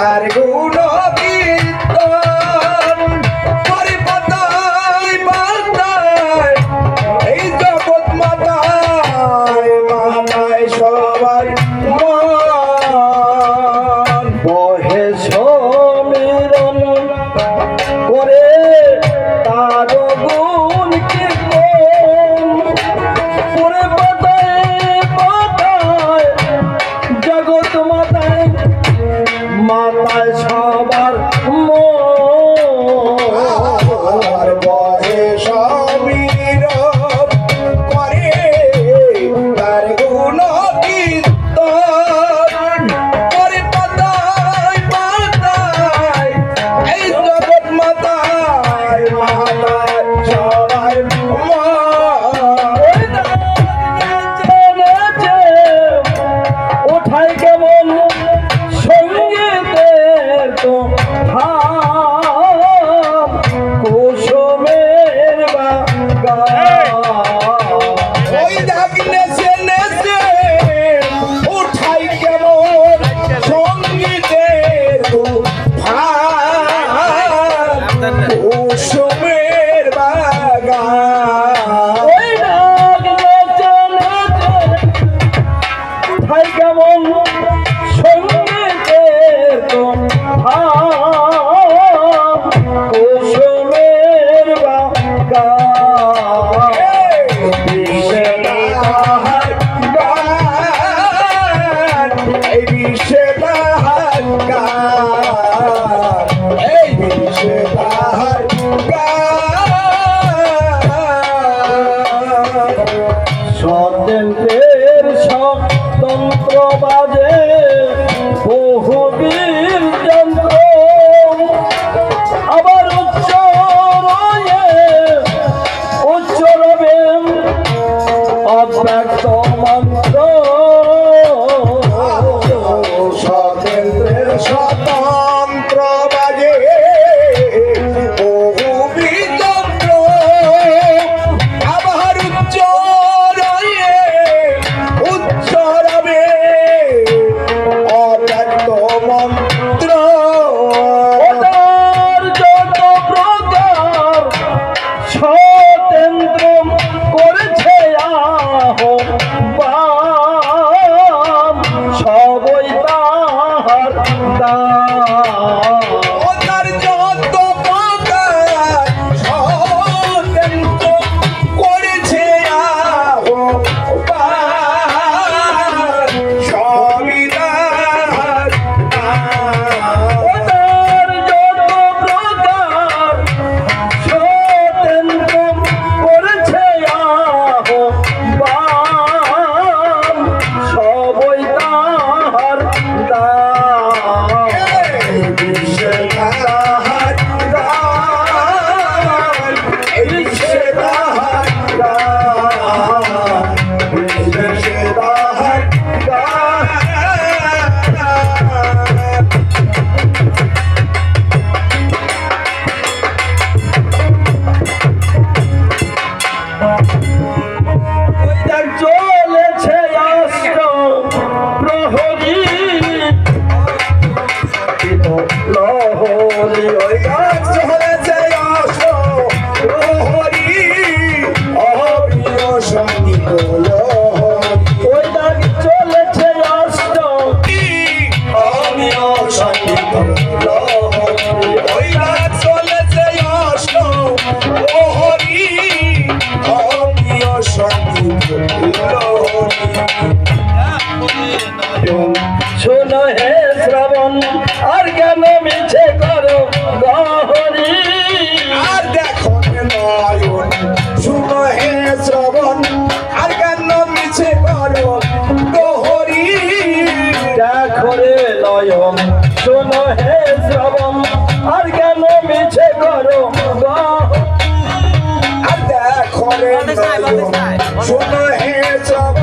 তার গুণ কীর্তন করে পাতায় পাতায় এই জগৎ মাতায় মাতায় সবার মন বহে সমীরণ করে তার গুণ কীর্তন করে পাতায় পাতায় জগৎ মাতায় মাতায় সবার মোর বহে সমীরণ করে তার গুণ কীর্তন করে পাতায় পাতায় এই জগৎ মাতায় মাতায় সবার ওঠায় কেমন সঙ্গীতের তো কুসুমের ওই দাগ নেচে নেচে উঠাই কেমন সঙ্গীতের তো কুসুমের বাগান ওই দাগ নেচে নেচে উঠাই কেমন সঙ্গীতের তো কুসুমের বাগান বিশ্বে তাহার গান এই বিশ্বে তাহার গান এই বিশ্বে তাহার গান স্বতন্ত্রের স্বতন্ত্র বাজে বহুবীর যন্ত্র আবার উচ্চরবে অব্যক্ত মন্ত্র স্বতন্ত্রের স্বতন্ত্র বাজে বহুবীর যন্ত্র আবার উচ্চরবে অব্যক্ত মন্ত্র ওটার যত প্রকার স্বতন্ত্র করেছে আহ্বান সবই তাহার দান ওটার যত প্রকার স্বতন্ত্র করেছে আহ্বান সবই তাহার ওটার যত প্রকার স্বতন্ত্র করেছে আহ্বান সবই তাহার দান বিশ্বে তাহার দান বিশ্বে তাহার দান বিশ্বে তাহার দান চলেছে অষ্ট প্রহরী লহরী ওই গাছ চলেছে অষ্ট প্রহরী অপ্রিয় সঙ্গীত ওই গাছ চলেছে অষ্ট অপ্রিয় সঙ্গীত ওই গাছ চলেছে অষ্ট প্রহরী অপ্রিয় সঙ্গীত শোনো হে শ্রবণ আর কেন মিছে করো গহরি আর দেখো নয়ন শোনো হে শ্রবণ আর কেন মিছে করো গহরি দেখো রে নয়ন শোনো হে শ্রবণ আর কেন মিছে করো আর দেখো রে নয়ন শোনো হে শ্রবণ